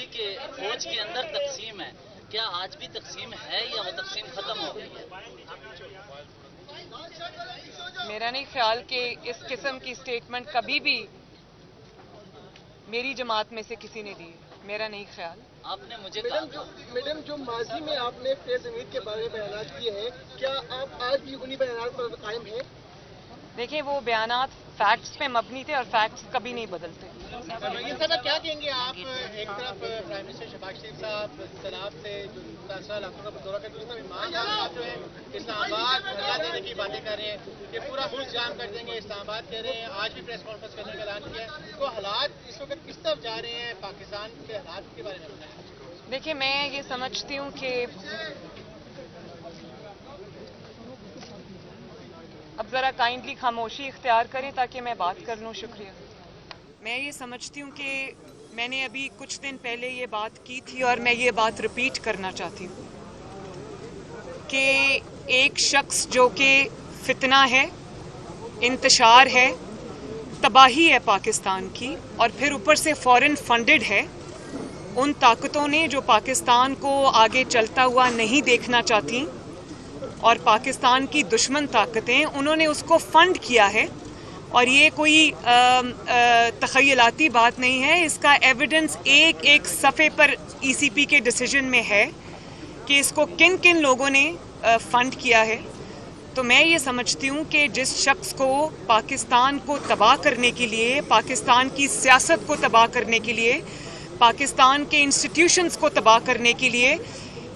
ماضی کے فوج کے اندر تقسیم ہے، کیا آج بھی تقسیم ہے یا وہ تقسیم ختم ہو گئی ہے؟ میرا نہیں خیال کہ اس قسم کی سٹیٹمنٹ کبھی بھی میری جماعت میں سے کسی نے دی ہے، میرا نہیں خیال۔ آپ نے مجھے کہا میڈم جو ماضی میں آپ نے فیض حمید کے بارے میں بیانات کیے ہیں، کیا آپ آج بھی انہی بیانات پر قائم ہیں؟ دیکھیں وہ بیانات فیکٹس پہ مبنی تھے اور فیکٹس کبھی نہیں بدلتے۔ صاحب کیا کہیں گے آپ؟ ایک طرف پرائم منسٹر شہباز شریف صاحب سیلاب سے جو متاثرہ علاقوں کا دورہ کر رہے ہیں، امام صاحب جو ہے اسلام آباد دھرنا دینے کی باتیں کر رہے ہیں کہ پورا ملک جام کر دیں گے، اسلام آباد کہہ رہے ہیں، آج بھی پریس کانفرنس کرنے کا اعلان کیا ہے۔ تو حالات اس وقت کس طرف جا رہے ہیں؟ پاکستان کے حالات کے بارے میں بتائیں۔ دیکھیں میں یہ سمجھتی ہوں کہ اب ذرا کائنڈلی خاموشی اختیار کریں تاکہ میں بات کر لوں۔ شکریہ۔ میں یہ سمجھتی ہوں کہ میں نے ابھی کچھ دن پہلے یہ بات کی تھی اور میں یہ بات ریپیٹ کرنا چاہتی ہوں کہ ایک شخص جو کہ فتنہ ہے، انتشار ہے، تباہی ہے پاکستان کی، اور پھر اوپر سے فورن فنڈڈ ہے، ان طاقتوں نے جو پاکستان کو آگے چلتا ہوا نہیں دیکھنا چاہتی اور پاکستان کی دشمن طاقتیں، انہوں نے اس کو فنڈ کیا ہے۔ اور یہ کوئی تخیلاتی بات نہیں ہے، اس کا ایویڈنس ایک ایک صفحے پر ای سی پی کے ڈیسیجن میں ہے کہ اس کو کن کن لوگوں نے فنڈ کیا ہے۔ تو میں یہ سمجھتی ہوں کہ جس شخص کو پاکستان کو تباہ کرنے کے لیے، پاکستان کی سیاست کو تباہ کرنے کے لیے، پاکستان کے انسٹیٹیوشنز کو تباہ کرنے کے لیے،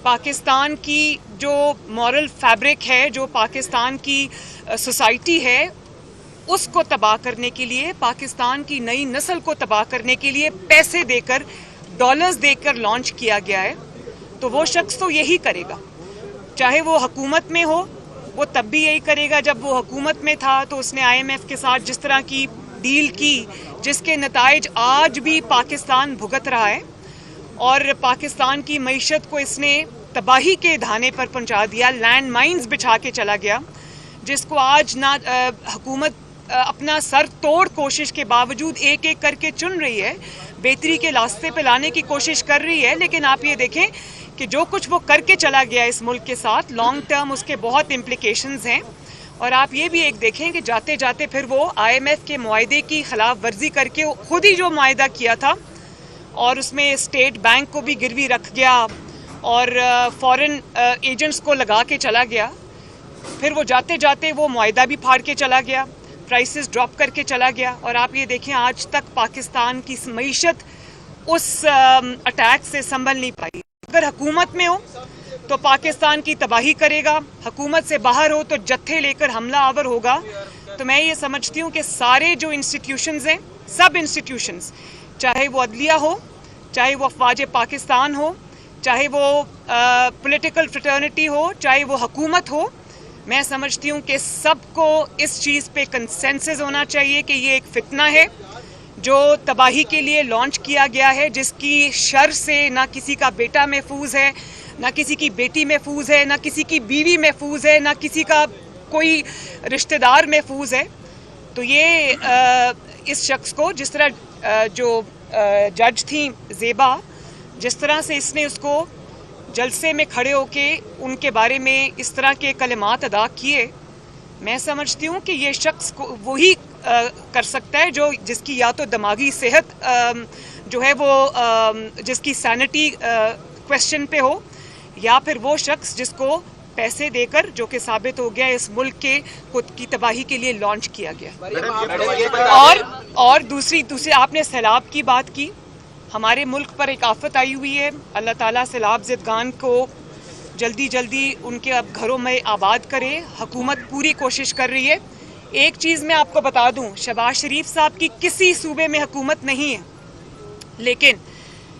پاکستان کی جو مورل فیبرک ہے، جو پاکستان کی سوسائٹی ہے، اس کو تباہ کرنے کے لیے، پاکستان کی نئی نسل کو تباہ کرنے کے لیے پیسے دے کر، ڈالرز دے کر لانچ کیا گیا ہے، تو وہ شخص تو یہی کرے گا، چاہے وہ حکومت میں ہو۔ وہ تب بھی یہی کرے گا جب وہ حکومت میں تھا تو اس نے آئی ایم ایف کے ساتھ جس طرح کی ڈیل کی، جس کے نتائج آج بھی پاکستان بھگت رہا ہے، اور پاکستان کی معیشت کو اس نے تباہی کے دھانے پر پہنچا دیا، لینڈ مائنز بچھا کے چلا گیا، جس کو آج نہ حکومت اپنا سر توڑ کوشش کے باوجود ایک ایک کر کے چن رہی ہے، بہتری کے راستے پہ لانے کی کوشش کر رہی ہے۔ لیکن آپ یہ دیکھیں کہ جو کچھ وہ کر کے چلا گیا اس ملک کے ساتھ، لانگ ٹرم اس کے بہت امپلیکیشنز ہیں۔ اور آپ یہ بھی ایک دیکھیں کہ جاتے جاتے پھر وہ آئی ایم ایف کے معاہدے کی خلاف ورزی کر کے خود ہی جو معاہدہ کیا تھا، اور اس میں اسٹیٹ بینک کو بھی گروی رکھ گیا اور فورن ایجنٹس کو لگا کے چلا گیا، پھر وہ جاتے جاتے وہ معاہدہ بھی پھاڑ کے چلا گیا، پرائسز ڈراپ کر کے چلا گیا۔ اور آپ یہ دیکھیں آج تک پاکستان کی معیشت اس اٹیک سے سنبھل نہیں پائی۔ اگر حکومت میں ہو تو پاکستان کی تباہی کرے گا، حکومت سے باہر ہو تو جتھے لے کر حملہ آور ہوگا۔ تو میں یہ سمجھتی ہوں کہ سارے جو انسٹیٹیوشنز ہیں، سب انسٹیٹیوشنز، چاہے وہ عدلیہ ہو، چاہے وہ افواج پاکستان ہو، چاہے وہ پولیٹیکل فریٹرنیٹی ہو، چاہے وہ حکومت ہو، میں سمجھتی ہوں کہ سب کو اس چیز پہ کنسنسس ہونا چاہیے کہ یہ ایک فتنہ ہے جو تباہی کے لیے لانچ کیا گیا ہے، جس کی شر سے نہ کسی کا بیٹا محفوظ ہے، نہ کسی کی بیٹی محفوظ ہے، نہ کسی کی بیوی محفوظ ہے، نہ کسی کا کوئی رشتہ دار محفوظ ہے۔ تو یہ اس شخص کو جس طرح جو جج تھیں زیبا، جس طرح سے اس نے اس کو جلسے میں کھڑے ہو کے ان کے بارے میں اس طرح کے کلمات ادا کیے، میں سمجھتی ہوں کہ یہ شخص وہی کر سکتا ہے جو جس کی یا تو دماغی صحت جو ہے وہ جس کی سینٹی کوشچن پہ ہو، یا پھر وہ شخص جس کو پیسے دے کر، جو کہ ثابت ہو گیا اس ملک کے خود کی تباہی کے لیے لانچ کیا گیا۔ اور دوسری آپ نے سیلاب کی بات کی، ہمارے ملک پر ایک آفت آئی ہوئی ہے، اللہ تعالیٰ سیلاب زدگان کو جلدی جلدی ان کے اب گھروں میں آباد کرے، حکومت پوری کوشش کر رہی ہے۔ ایک چیز میں آپ کو بتا دوں، شہباز شریف صاحب کی کسی صوبے میں حکومت نہیں ہے، لیکن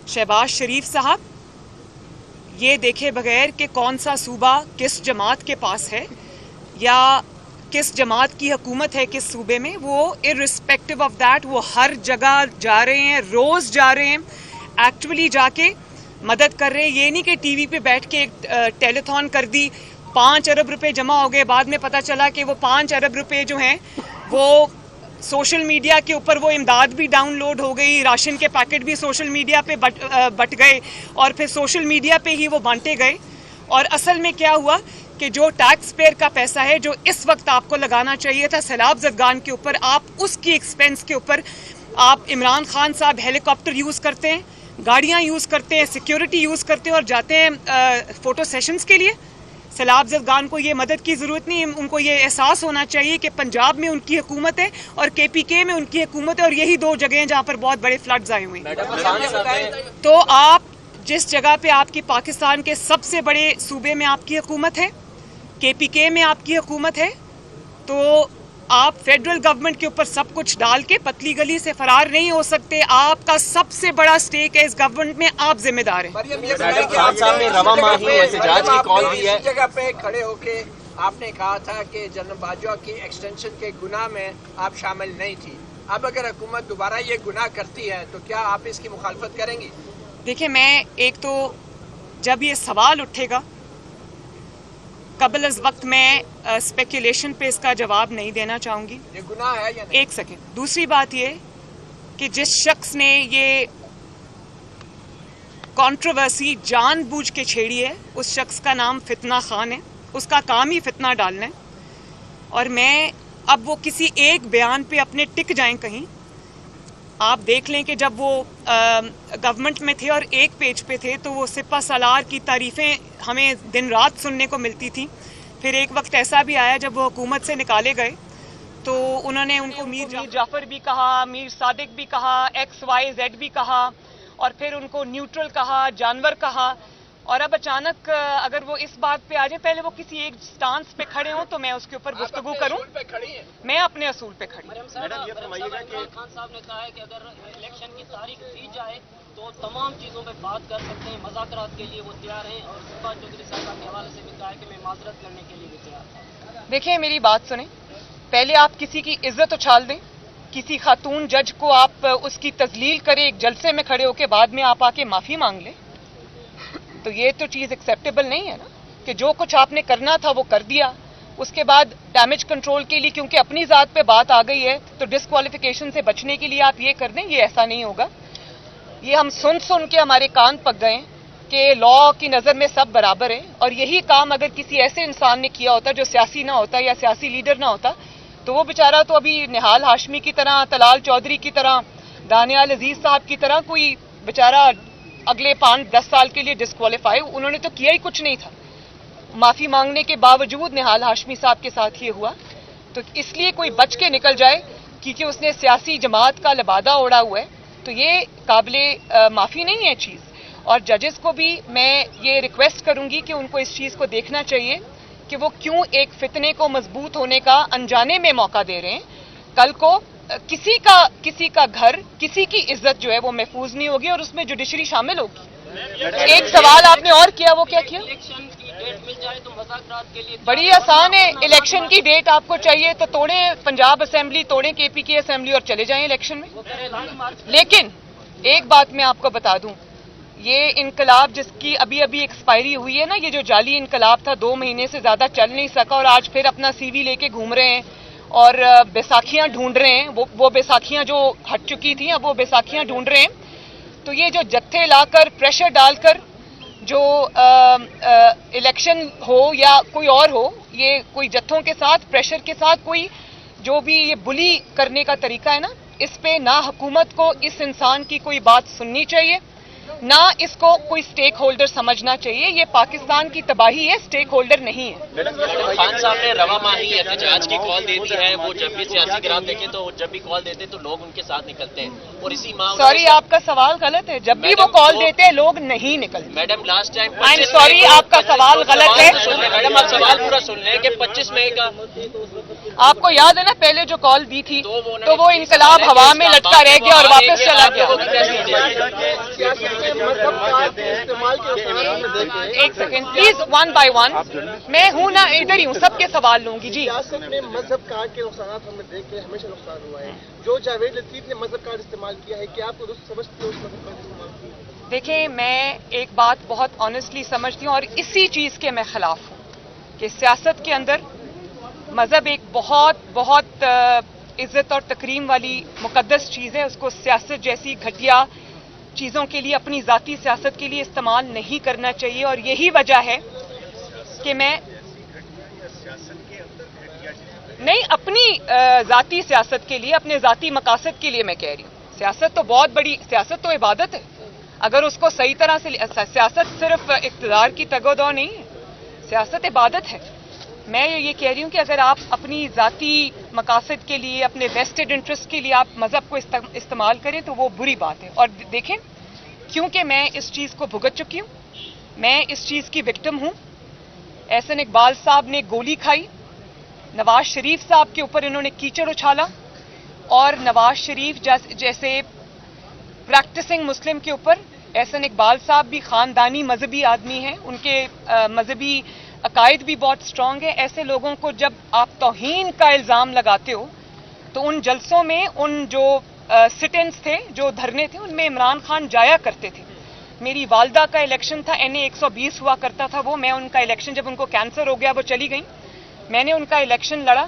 شہباز شریف صاحب یہ دیکھے بغیر کہ کون سا صوبہ کس جماعت کے پاس ہے یا کس جماعت کی حکومت ہے کس صوبے میں، وہ ارسپیکٹو آف دیٹ وہ ہر جگہ جا رہے ہیں، روز جا رہے ہیں، ایکچولی جا کے مدد کر رہے ہیں۔ یہ نہیں کہ ٹی وی پہ بیٹھ کے ایک ٹیلی تھون کر دی، 5 ارب روپے جمع ہو گئے، بعد میں پتہ چلا کہ وہ 5 ارب روپے جو ہیں وہ सोशल मीडिया के ऊपर वो इमदाद भी डाउनलोड हो गई, राशन के पैकेट भी सोशल मीडिया पे बट गए और फिर सोशल मीडिया पे ही वो बांटे गए। और असल में क्या हुआ कि जो टैक्स पेयर का पैसा है जो इस वक्त आपको लगाना चाहिए था सैलाब ज़दगान के ऊपर, आप उसकी एक्सपेंस के ऊपर आप इमरान खान साहब हेलीकॉप्टर यूज़ करते हैं, गाड़ियाँ यूज़ करते हैं, सिक्योरिटी यूज़ करते हैं और जाते हैं फ़ोटो सेशंस के लिए। सैलाब ज़दगान को ये मदद की ज़रूरत नहीं, उनको ये एहसास होना चाहिए कि पंजाब में उनकी हुकूमत है और KPK में उनकी हुकूमत है और यही दो जगह हैं जहाँ पर बहुत बड़े फ्लड्स आए हुए हैं। तो आप जिस जगह पे आपकी पाकिस्तान के सबसे बड़े सूबे में आपकी हुकूमत है, KPK में आपकी हुकूमत है, तो आप फेडरल गवर्नमेंट के ऊपर सब कुछ डाल के पतली गली से फरार नहीं हो सकते। आपका सबसे बड़ा स्टेक है इस गवर्नमेंट में, आप जिम्मेदार हैं। खान साहब ने रवा माही एहतजाज की कॉल दी है। इस जगह पे खड़े होके आपने कहा था कि जनरल बाजवा की एक्सटेंशन के गुनाह में आप शामिल नहीं थी। अब अगर हुकूमत दोबारा ये गुनाह करती है तो क्या आप इसकी मुखालफत करेंगी? देखिए, मैं एक तो जब ये सवाल उठेगा कबल अज वक्त मैं स्पेकुलेशन पे इसका जवाब नहीं देना चाहूँगी। ये गुनाह है या नहीं? एक सेकेंड। दूसरी बात ये कि जिस शख्स ने ये कंट्रोवर्सी जानबूझ के छेड़ी है उस शख्स का नाम फितना खान है, उसका काम ही फितना डालना है। और मैं अब वो किसी एक बयान पे अपने टिक जाएं कहीं, आप देख लें कि जब वो गवर्नमेंट में थे और एक पेज पे थे तो वो सिपा सालार की तारीफ़ें हमें दिन रात सुनने को मिलती थी। फिर एक वक्त ऐसा भी आया जब वो हुकूमत से निकाले गए तो उन्होंने उनको मीर जाफ़र भी कहा, मीर सादिक भी कहा, XYZ भी कहा और फिर उनको न्यूट्रल कहा, जानवर कहा। और अब अचानक अगर वो इस बात पे आ जाए, पहले वो किसी एक स्टांस पे खड़े हों तो मैं उसके ऊपर गुफ्तगू करूं। मैं अपने असूल पे खड़ी। मैडम खान साहब ने कहा है कि अगर इलेक्शन की तारीख दी जाए तो तमाम चीज़ों पे बात कर सकते हैं, मुज़ाकरात के लिए वो तैयार हैं और सुबह चौधरी साहब के हवाले से भी कहा है कि मैं माजरत करने के लिए भी तैयार हूं। देखिए, मेरी बात सुने, पहले आप किसी की इज्जत उछाल दें, किसी खातून जज को आप उसकी तजलील करें एक जलसे में खड़े होकर, बाद में आप आके माफ़ी मांग लें, तो ये तो चीज़ एक्सेप्टेबल नहीं है ना कि जो कुछ आपने करना था वो कर दिया। उसके बाद डैमेज कंट्रोल के लिए क्योंकि अपनी ज़ात पे बात आ गई है तो डिस्क्वालिफिकेशन से बचने के लिए आप ये कर दें, ये ऐसा नहीं होगा। ये हम सुन सुन के हमारे कान पक गए कि लॉ की नज़र में सब बराबर हैं और यही काम अगर किसी ऐसे इंसान ने किया होता जो सियासी ना होता या सियासी लीडर ना होता तो वो बेचारा तो अभी निहाल हाशमी की तरह, तलाल चौधरी की तरह, दानियाल अजीज साहब की तरह कोई बेचारा अगले 5-10 साल के लिए डिस्क्वालीफाई। उन्होंने तो किया ही कुछ नहीं था, माफ़ी मांगने के बावजूद निहाल हाशमी साहब के साथ ये हुआ। तो इसलिए कोई बच के निकल जाए क्योंकि उसने सियासी जमात का लिबादा ओढ़ा हुआ है तो ये काबिले माफ़ी नहीं है चीज़। और जजेस को भी मैं ये रिक्वेस्ट करूंगी कि उनको इस चीज़ को देखना चाहिए कि वो क्यों एक फितने को मजबूत होने का अनजाने में मौका दे रहे हैं। कल को किसी का घर, किसी की इज्जत जो है वो महफूज नहीं होगी और उसमें जुडिशरी शामिल होगी। एक सवाल आपने और किया, वो क्या किया? इलेक्शन की डेट मिल जाए तो मुज़ाकरात के लिए बड़ी आसान है। इलेक्शन की डेट आपको चाहिए तो तोड़ें पंजाब असेंबली, तोड़ें KPK असेंबली और चले जाएं इलेक्शन में। लेकिन एक बात मैं आपको बता दूं, ये इनकलाब जिसकी अभी अभी एक्सपायरी हुई है ना, ये जो जाली इनकलाब था 2 महीने से ज़्यादा चल नहीं सका और आज फिर अपना CV लेके घूम रहे हैं और बैसाखियां ढूंढ रहे हैं। वो बैसाखियां जो हट चुकी थी अब वो बैसाखियां ढूंढ रहे हैं। तो ये जो जत्थे लाकर प्रेशर डालकर जो इलेक्शन हो या कोई और हो, ये कोई जत्थों के साथ प्रेशर के साथ कोई जो भी ये बुली करने का तरीका है ना, इस पे ना हुकूमत को इस इंसान की कोई बात सुननी चाहिए, ना इसको कोई स्टेक होल्डर समझना चाहिए। ये पाकिस्तान की तबाही है, स्टेक होल्डर नहीं है। खान साहब ने रवा माही एहतजाज की कॉल दे दी है। वो जब भी सियासी गिराव देखें तो जब भी कॉल देते तो लोग उनके साथ निकलते हैं और इसी माह सॉरी, आपका सवाल गलत है। जब भी वो कॉल देते हैं लोग नहीं निकलते। Madam last time I am sorry, आपका सवाल गलत है। मैडम आप सवाल पूरा सुन लें कि 25 मई का आपको याद है ना पहले जो कॉल दी थी तो वो इनकलाब हवा में लटका रह गया और वापस चला गया। एक सेकेंड प्लीज, 1 by 1। मैं हूं ना, इधर ही हूं, सबके सवाल लूंगी जी। सियासत में मजहब कार्ड के नुकसान हमने देखे, हमेशा नुकसान हुआ है। जो जावेद लतीफ ने मजहब कार्ड इस्तेमाल किया है, क्या आप दुरुस्त समझते हो उस मजहब कार्ड इस्तेमाल किया? देखें, मैं एक बात बहुत ऑनेस्टली समझती हूँ और इसी चीज़ के मैं खिलाफ हूँ कि सियासत के अंदर मज़हब एक बहुत बहुत इज़्ज़त और तकरीम वाली मुक़द्दस चीज़ है, उसको सियासत जैसी घटिया चीज़ों के लिए, अपनी ज़ाती सियासत के लिए इस्तेमाल नहीं करना चाहिए। और यही वजह है कि मैं नहीं, अपनी ज़ाती सियासत के लिए, अपने ज़ाती मकासद के लिए मैं कह रही हूँ। सियासत तो बहुत बड़ी, सियासत तो इबादत है। अगर उसको सही तरह से, सियासत सिर्फ इक़्तिदार की तगोदौ नहीं है, सियासत इबादत है। मैं ये कह रही हूँ कि अगर आप अपनी ज़ाती मकासद के लिए, अपने वेस्टेड इंटरेस्ट के लिए आप मज़हब को इस्तेमाल करें तो वो बुरी बात है। और देखें, क्योंकि मैं इस चीज़ को भुगत चुकी हूँ, मैं इस चीज़ की विक्टिम हूँ। एहसन इकबाल साहब ने गोली खाई, नवाज शरीफ साहब के ऊपर इन्होंने कीचड़ उछाला, और नवाज शरीफ जैसे प्रैक्टिसिंग मुस्लिम के ऊपर एहसन इकबाल साहब भी ख़ानदानी मजहबी आदमी हैं, उनके मजहबी अकायद भी बहुत स्ट्रांग है। ऐसे लोगों को जब आप तौहीन का इल्ज़ाम लगाते हो तो उन जलसों में, उन जो सिट-इन्स थे, जो धरने थे, उनमें इमरान खान जाया करते थे। मेरी वालदा का इलेक्शन था, NA 120 हुआ करता था वो, मैं उनका इलेक्शन, जब उनको कैंसर हो गया वो चली गई, मैंने उनका इलेक्शन लड़ा।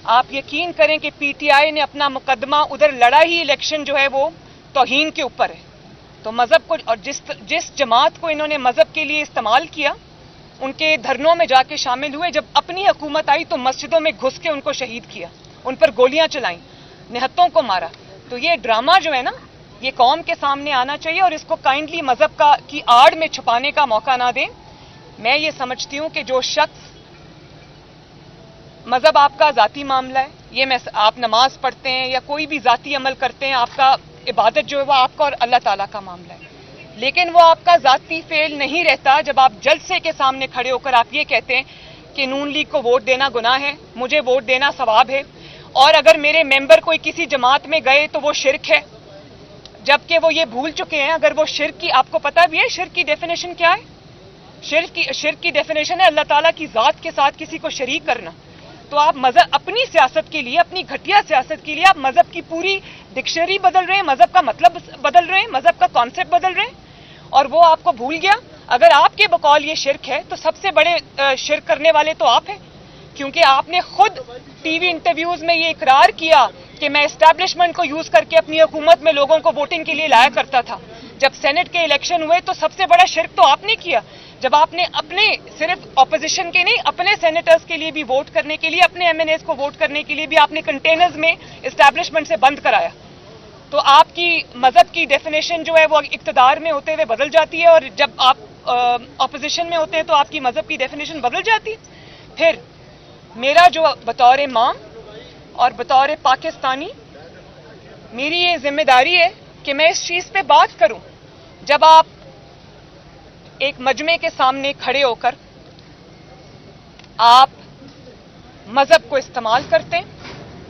आप यकीन करें कि PTI ने अपना मुकदमा उधर लड़ा ही, इलेक्शन जो है वो तौहीन के ऊपर है। तो मज़हब को, और जिस जमात को इन्होंने मज़हब के लिए इस्तेमाल किया, उनके धरनों में जाके शामिल हुए, जब अपनी हुकूमत आई तो मस्जिदों में घुस के उनको शहीद किया, उन पर गोलियां चलाईं, निहत्तों को मारा। तो ये ड्रामा जो है ना, ये कौम के सामने आना चाहिए और इसको काइंडली मज़हब की आड़ में छुपाने का मौका ना दें। मैं ये समझती हूँ कि जो शख्स, मज़हब आपका ज़ाती मामला है, ये आप नमाज पढ़ते हैं या कोई भी ज़ाती अमल करते हैं, आपका इबादत जो है वो आपका और अल्लाह ताला का मामला है, लेकिन वो आपका ज़ाती फेल नहीं रहता जब आप जलसे के सामने खड़े होकर आप ये कहते हैं कि नून लीग को वोट देना गुनाह है, मुझे वोट देना सवाब है, और अगर मेरे मेंबर कोई किसी जमात में गए तो वो शिरक है, जबकि वो ये भूल चुके हैं। अगर वो शिरक की, आपको पता भी है शिरक की डेफिनेशन क्या है? शिरक की डेफिनेशन है अल्लाह ताला की ज़ात के साथ किसी को शरीक करना। तो आप मज़हब, अपनी सियासत के लिए, अपनी घटिया सियासत के लिए आप मज़हब की पूरी डिक्शनरी बदल रहे हैं, मज़हब का मतलब बदल रहे हैं, मज़हब का कॉन्सेप्ट बदल रहे हैं, और वो आपको भूल गया। अगर आपके बकौल ये शिरक है तो सबसे बड़े शिरक करने वाले तो आप हैं, क्योंकि आपने खुद टीवी इंटरव्यूज में ये इकरार किया कि मैं एस्टैब्लिशमेंट को यूज करके अपनी हुकूमत में लोगों को वोटिंग के लिए लाया करता था। जब सेनेट के इलेक्शन हुए तो सबसे बड़ा शिरक तो आपने किया, जब आपने अपने, सिर्फ ऑपोजिशन के नहीं, अपने सेनेटर्स के लिए भी वोट करने के लिए, अपने MNAs को वोट करने के लिए भी आपने कंटेनर्स में एस्टैब्लिशमेंट से बंद कराया। तो आपकी मज़हब की डेफिनेशन जो है वो इक़्तिदार में होते हुए बदल जाती है, और जब आप ऑपोजिशन में होते हैं तो आपकी मज़हब की डेफिनेशन बदल जाती है। फिर मेरा जो बतौर मां और बतौर पाकिस्तानी, मेरी ये जिम्मेदारी है कि मैं इस चीज़ पे बात करूं। जब आप एक मजमे के सामने खड़े होकर आप मज़हब को इस्तेमाल करते हैं,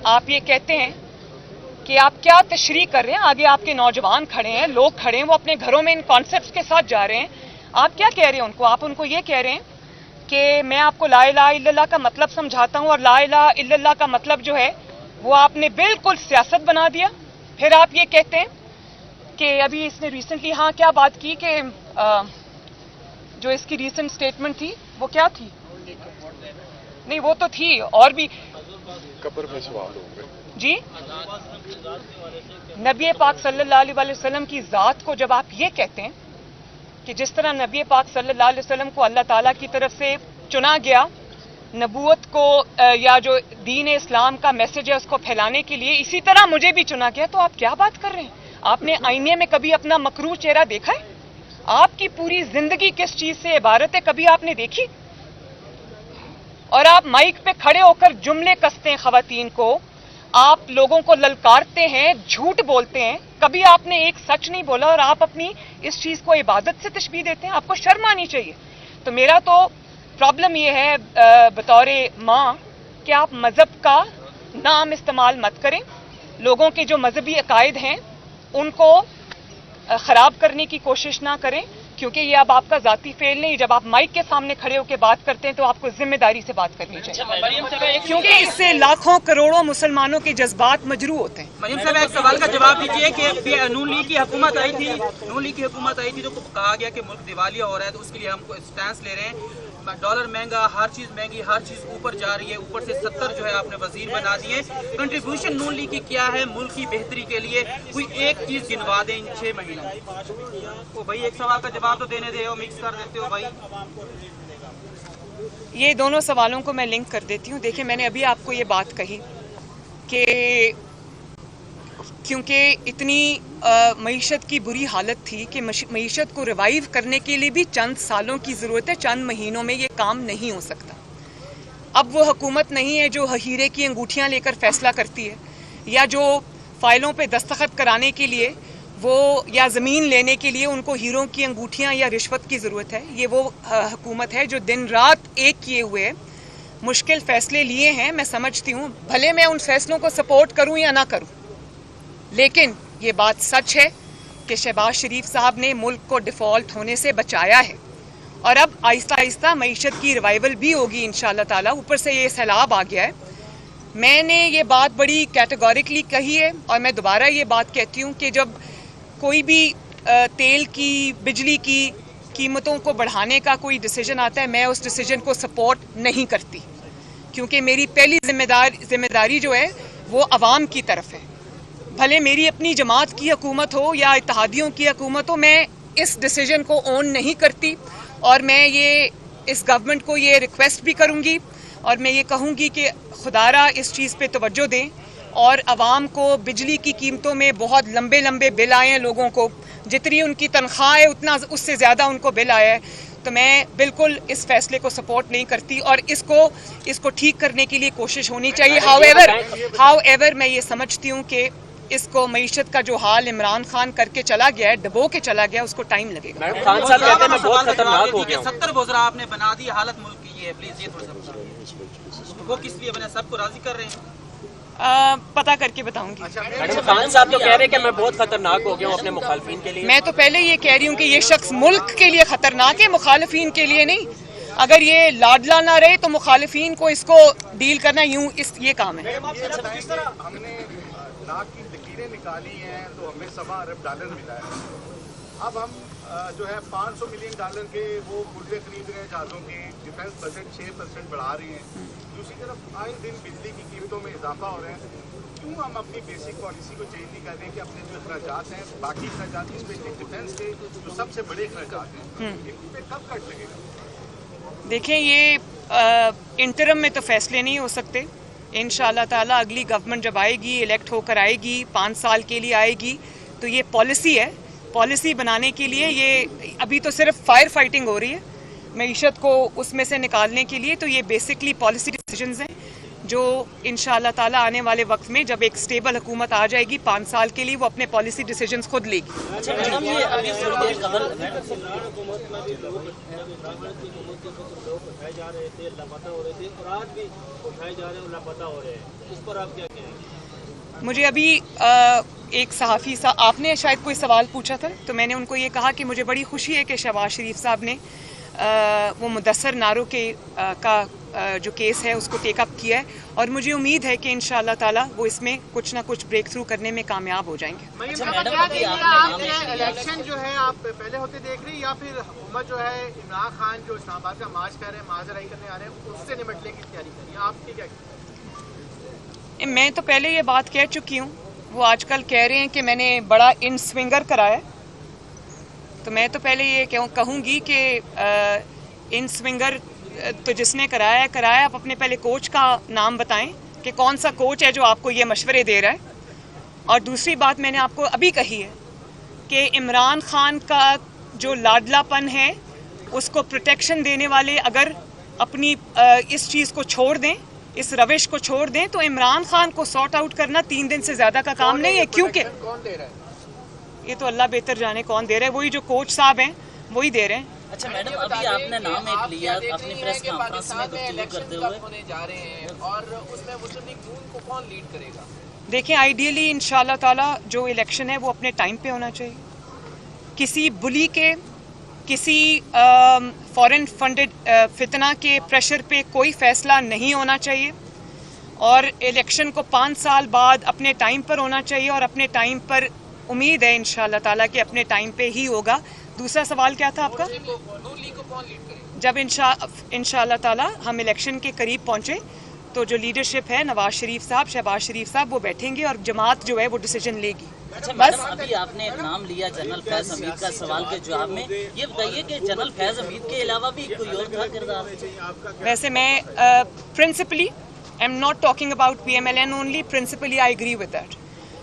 आप ये कहते हैं कि आप क्या तशरीह कर रहे हैं, आगे आपके नौजवान खड़े हैं, लोग खड़े हैं, वो अपने घरों में इन कॉन्सेप्ट्स के साथ जा रहे हैं, आप क्या कह रहे हैं उनको? आप उनको ये कह रहे हैं कि मैं आपको ला इलाहा इल्लल्लाह का मतलब समझाता हूं, और ला इलाहा इल्लल्लाह का मतलब जो है वो आपने बिल्कुल सियासत बना दिया। फिर आप ये कहते हैं कि अभी इसने रिसेंटली, हाँ, क्या बात की कि जो इसकी रिसेंट स्टेटमेंट थी वो क्या थी? नहीं, वो तो थी, और भी कब्र में सवाल हो गए जी। नबी पाक सल्लल्लाहु अलैहि वसल्लम की ज़ात को जब आप ये कहते हैं कि जिस तरह नबी पाक सल्लल्लाहु अलैहि वसल्लम को अल्लाह ताला की तरफ से चुना गया नबूवत को या जो दीन इस्लाम का मैसेज है उसको फैलाने के लिए, इसी तरह मुझे भी चुना गया, तो आप क्या बात कर रहे हैं? आपने आईने में कभी अपना मकरूह चेहरा देखा है? आपकी पूरी जिंदगी किस चीज से इबारत है, कभी आपने देखी? और आप माइक पे खड़े होकर जुमले कसते हैं खवातीन को, आप लोगों को ललकारते हैं, झूठ बोलते हैं, कभी आपने एक सच नहीं बोला, और आप अपनी इस चीज को इबादत से तशबीह देते हैं। आपको शर्म आनी चाहिए। तो मेरा तो प्रॉब्लम ये है बतौर माँ कि आप मज़हब का नाम इस्तेमाल मत करें, लोगों के जो मजहबी अकायद हैं उनको ख़राब करने की कोशिश ना करें, क्योंकि ये अब आपका ज़ाती फेल नहीं। जब आप माइक के सामने खड़े होकर बात करते हैं तो आपको जिम्मेदारी से बात करनी चाहिए, क्योंकि इससे लाखों करोड़ों मुसलमानों के जज्बात मजरू होते हैं। मरीम साहब, एक सवाल का जवाब दीजिए कि नून लीग की हुकूमत आई थी, तो कहा गया कि मुल्क दिवालिया हो रहा है, तो उसके लिए हम स्टैंस ले रहे हैं। डॉलर महंगा, हर चीज महंगी, हर चीज ऊपर जा रही है, ऊपर से 70 जो है आपने वजीर बना दिए। कंट्रीब्यूशन नून लीग की क्या है मुल्क की बेहतरी के लिए? कोई एक चीज गिनवा दें इन 6 महीनों में। तो भाई एक सवाल का जवाब तो देने दे, मिक्स कर देते हो भाई। ये दोनों सवालों को मैं लिंक कर देती हूँ। देखिए, मैंने अभी आपको ये बात कही कि क्योंकि इतनी मईशत की बुरी हालत थी कि मईशत को रिवाइव करने के लिए भी चंद सालों की ज़रूरत है, चंद महीनों में ये काम नहीं हो सकता। अब वो हुकूमत नहीं है जो हीरे की अंगूठियां लेकर फैसला करती है, या जो फाइलों पे दस्तखत कराने के लिए वो, या ज़मीन लेने के लिए उनको हीरों की अंगूठियां या रिश्वत की ज़रूरत है। ये वो हुकूमत है जो दिन रात एक किए हुए मुश्किल फ़ैसले लिए हैं। मैं समझती हूँ, भले मैं उन फैसलों को सपोर्ट करूँ या ना करूँ, लेकिन ये बात सच है कि शहबाज शरीफ साहब ने मुल्क को डिफ़ॉल्ट होने से बचाया है, और अब आहिस्ता आहिस्ता मईशत की रिवाइवल भी होगी इंशाअल्लाह ताला। ऊपर से ये सैलाब आ गया है। मैंने ये बात बड़ी कैटेगोरिकली कही है, और मैं दोबारा ये बात कहती हूँ कि जब कोई भी तेल की, बिजली की कीमतों को बढ़ाने का कोई डिसीजन आता है, मैं उस डिसीजन को सपोर्ट नहीं करती, क्योंकि मेरी पहली जिम्मेदारी जो है वो अवाम की तरफ है। भले मेरी अपनी जमात की हुकूमत हो या इत्तेहादियों की हुकूमत हो, मैं इस डिसीजन को ओन नहीं करती, और मैं ये इस गवर्नमेंट को ये रिक्वेस्ट भी करूँगी, और मैं ये कहूँगी कि खुदारा इस चीज़ पे तवज्जो दें, और आवाम को बिजली की कीमतों में बहुत लंबे लंबे बिल आए हैं। लोगों को जितनी उनकी तनख्वाह है उतना उससे ज़्यादा उनको बिल आया है। तो मैं बिल्कुल इस फैसले को सपोर्ट नहीं करती, और इसको ठीक करने के लिए कोशिश होनी चाहिए। हाउएवर मैं ये समझती हूँ कि इसको मईशत का जो हाल इमरान खान करके चला गया है, डबो के चला गया, उसको टाइम लगेगा। खान साहब कहते हैं मैं बहुत खतरनाक हो गया। 70 वज़रा आपने बना दी, हालत मुल्क की ये है, प्लीज ये थोड़ा सा वो किस लिए बने? सबको राजी कर रहे हैं? पता करके बताऊंगी। मैडम, खान साहब तो कह रहे हैं कि मैं बहुत खतरनाक हो गया हूँ अपने मुखालफिन के लिए। मैं तो पहले ये कह रही हूँ कि ये शख्स मुल्क के लिए खतरनाक है, मुखालफिन के लिए नहीं। अगर ये लाडला ना रहे तो मुखालफिन को इसको डील करना ये काम है। हमने लाख की लकीरें निकाली हैं तो हमें $1.25 अरब मिला है। अब हम जो है $500 मिलियन के वो पुर्जे खरीद रहे हैं जहाज़ों के, डिफेंस बजट 6% बढ़ा रही हैं। दूसरी तरफ आए दिन बिजली की कीमतों में इजाफा हो रहा है। क्यों हम अपनी बेसिक पॉलिसी को चेंज नहीं कर रहे कि अपने जो अखराजात हैं, बाकी अखराजात स्पेशली डिफेंस के जो सबसे बड़े अखराजात हैं, इन पे कब कट लगेगा? देखिए, ये इंटरम में तो फैसले नहीं हो सकते। इंशाअल्लाह ताला अगली गवर्नमेंट जब आएगी, इलेक्ट होकर आएगी, 5 साल के लिए आएगी, तो ये पॉलिसी है। पॉलिसी बनाने के लिए ये अभी तो सिर्फ फायर फाइटिंग हो रही है मईशत को उसमें से निकालने के लिए। तो ये बेसिकली पॉलिसी डिसीजंस हैं जो इंशाअल्लाह ताला आने वाले वक्त में जब एक स्टेबल हुकूमत आ जाएगी 5 साल के लिए, वो अपने पॉलिसी डिसीजंस खुद लेगी। अच्छा मैडम, ये अभी थोड़ी देर कबल जा रहे थे, लापता हो रहे थे, और आज भी उठाए जा रहे हैं और लापता हो रहे हैं, इस पर आप क्या कहेंगे? मुझे अभी एक सहाफ़ी साहब, आपने शायद कोई सवाल पूछा था, तो मैंने उनको ये कहा कि मुझे बड़ी खुशी है कि शहबाज शरीफ साहब ने वो मुदस्सर नारों के जो केस है उसको टेक अप किया है, और मुझे उम्मीद है कि इंशाअल्लाह ताला वो इसमें कुछ ना कुछ ब्रेक थ्रू करने में कामयाब हो जाएंगे। अच्छा मैडम, अभी आपने इलेक्शन जो है आप पहले होते देख रही, या फिर हुकूमत जो है इमरान खान जो इस्लामाबाद का मार्च कर रहे हैं, माजराई करने आ रहे हैं, उससे निपटने की तैयारी कर रही है? आपकी क्या? मैं तो पहले ये बात कह चुकी हूँ। वो आजकल कह रहे हैं कि मैंने बड़ा इन स्विंगर कराया, तो मैं तो पहले ये कहूँगी कि इन स्विंगर तो जिसने कराया, आप अपने पहले कोच का नाम बताएं कि कौन सा कोच है जो आपको ये मशवरे दे रहा है। और दूसरी बात मैंने आपको अभी कही है कि इमरान खान का जो लाडलापन है उसको प्रोटेक्शन देने वाले अगर अपनी इस चीज़ को छोड़ दें, इस रविश को छोड़ दें, तो इमरान खान को सॉर्ट आउट करना 3 दिन से ज़्यादा का काम नहीं है। क्योंकि कौन दे रहा है? ये तो अल्लाह बेहतर जाने कौन दे रहा है, वही जो कोच साहब हैं वही दे रहे हैं। अच्छा मैडम, अभी आपने नाम एक लिया अपनी प्रेस कॉन्फ्रेंस में गुफ्तगू करते हुए, होने जा रहे हैं और उसमें मुस्लिम लीग नून को कौन लीड करेगा? देखिए, आइडियली इंशाअल्लाह ताला जो इलेक्शन है वो अपने टाइम पे होना चाहिए। किसी बुली के, किसी फॉरेन फंडेड फितना के प्रेशर पे कोई फैसला नहीं होना चाहिए, और इलेक्शन को 5 साल बाद अपने टाइम पर होना चाहिए, और अपने टाइम पर उम्मीद है इंशाअल्लाह ताला कि अपने टाइम पे ही होगा। दूसरा सवाल क्या था आपका? जब इंशाअल्लाह ताला हम इलेक्शन के करीब पहुंचे तो जो लीडरशिप है नवाज शरीफ साहब, शहबाज शरीफ साहब, वो बैठेंगे और जमात जो है वो डिसीजन लेगी। अच्छा मैडम, अभी आपने नाम लिया जनरल फैज हमीद का, सवाल के जवाब में ये बताइए कि जनरल फैज हमीद के अलावा भी कोई और था किरदार? वैसे मैं principally I am not talking about PMLN only, principally I agree with that,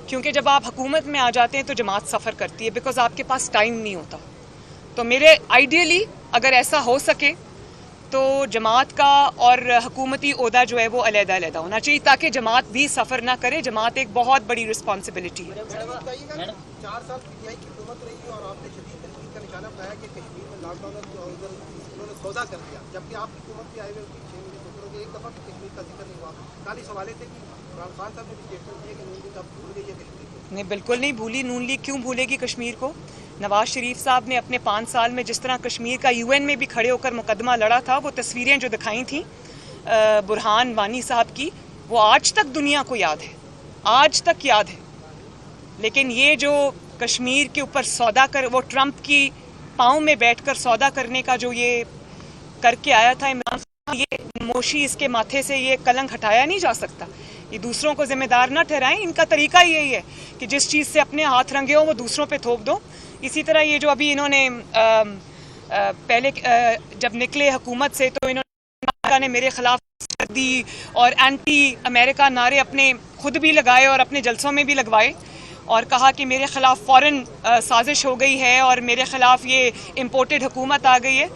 क्योंकि जब आप हुकूमत में आ जाते हैं तो जमात सफ़र करती है, बिकॉज आपके पास टाइम नहीं होता। तो मेरे आइडियली अगर ऐसा हो सके तो जमात का और हुकूमती ओहदा जो है वो अलग-अलग होना चाहिए, ताकि जमात भी सफ़र ना करे। जमात एक बहुत बड़ी रिस्पॉन्सिबिलिटी है। 4 साल PTI की हुकूमत रही और आपने शदीद तनकीद का निशाना बनाया कि कश्मीर में लॉकडाउन उन्होंने सौदा कर दिया, जबकि आप हुकूमत में आए हुए 6 महीने गुजरों के एक दफ़ा कश्मीर का जिक्र नहीं हुआ। कल इस हवाले से कि इमरान खान साहब ने भी स्टेटमेंट दिया कि नून लीग अब भूल गई है कश्मीर को। नहीं, बिल्कुल नहीं भूली। नून लीग क्यों भूलेगी कश्मीर को? नवाज शरीफ साहब ने अपने 5 साल में जिस तरह कश्मीर का UN में भी खड़े होकर मुकदमा लड़ा था, वो तस्वीरें जो दिखाई थी बुरहान वानी साहब की, वो आज तक दुनिया को याद है, आज तक याद है। लेकिन ये जो कश्मीर के ऊपर सौदा कर, वो ट्रंप की पाँव में बैठकर सौदा करने का जो ये करके आया था इमरान खान, ये मोशी इसके माथे से ये कलंक हटाया नहीं जा सकता। ये दूसरों को जिम्मेदार ना ठहराएं। इनका तरीका यही है कि जिस चीज़ से अपने हाथ रंगे हो वो दूसरों पे थोप दो। इसी तरह ये जो अभी इन्होंने पहले जब निकले हुकूमत से तो इन्होंने मेरे खिलाफ दी और एंटी अमेरिका नारे अपने खुद भी लगाए और अपने जलसों में भी लगवाए और कहा कि मेरे खिलाफ फौरन साजिश हो गई है और मेरे खिलाफ ये इम्पोर्टेड हुकूमत आ गई है।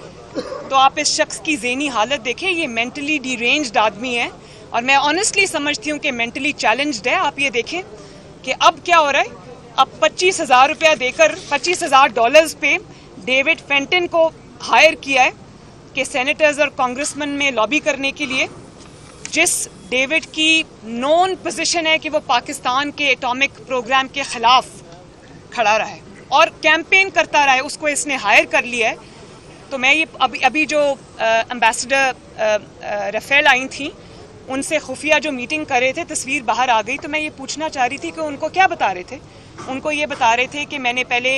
तो आप इस शख्स की ज़हनी हालत देखें, ये मेंटली डिरेंज्ड आदमी है और मैं ऑनेस्टली समझती हूँ कि मेंटली चैलेंज्ड है। आप ये देखें कि अब क्या हो रहा है, अब 25,000 रुपया देकर $25,000 पे डेविड फेंटन को हायर किया है कि सेनेटर्स और कांग्रेसमैन में लॉबी करने के लिए, जिस डेविड की नॉन पोजीशन है कि वो पाकिस्तान के एटॉमिक प्रोग्राम के खिलाफ खड़ा रहा है और कैंपेन करता रहा है, उसको इसने हायर कर लिया है। तो मैं ये अभी जो एम्बेसडर रफेल आई थी, उनसे खुफिया जो मीटिंग कर रहे थे, तस्वीर बाहर आ गई, तो मैं ये पूछना चाह रही थी कि उनको क्या बता रहे थे। उनको ये बता रहे थे कि मैंने पहले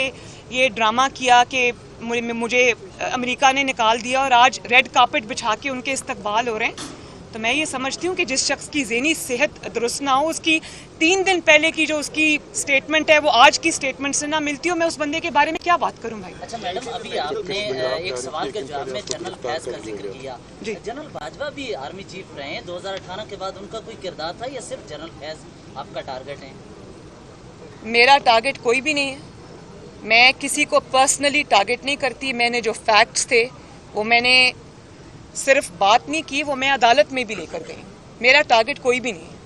ये ड्रामा किया कि मुझे अमेरिका ने निकाल दिया और आज रेड कार्पेट बिछा के उनके इस्तकबाल हो रहे हैं। तो मैं ये समझती हूँ कि जिस शख्स की ज़हनी सेहत दुरुस्त ना हो, उसकी 3 दिन पहले की जो उसकी स्टेटमेंट है वो आज की स्टेटमेंट से ना मिलती हो, मैं उस बंदे के बारे में क्या बात करूँ भाई। अच्छा मैडम, अभी आपने एक सवाल के जवाब में जनरल फैज का जिक्र किया। जनरल बाजवा भी आर्मी चीफ रहे हैं, 2018 के बाद उनका कोई किरदार था या सिर्फ जनरल फैज आपका टारगेट है? मेरा टारगेट कोई भी नहीं है, मैं किसी को पर्सनली टारगेट नहीं करती। मैंने जो फैक्ट्स थे वो मैंने सिर्फ बात नहीं की, वो मैं अदालत में भी लेकर गई। मेरा टारगेट कोई भी नहीं है।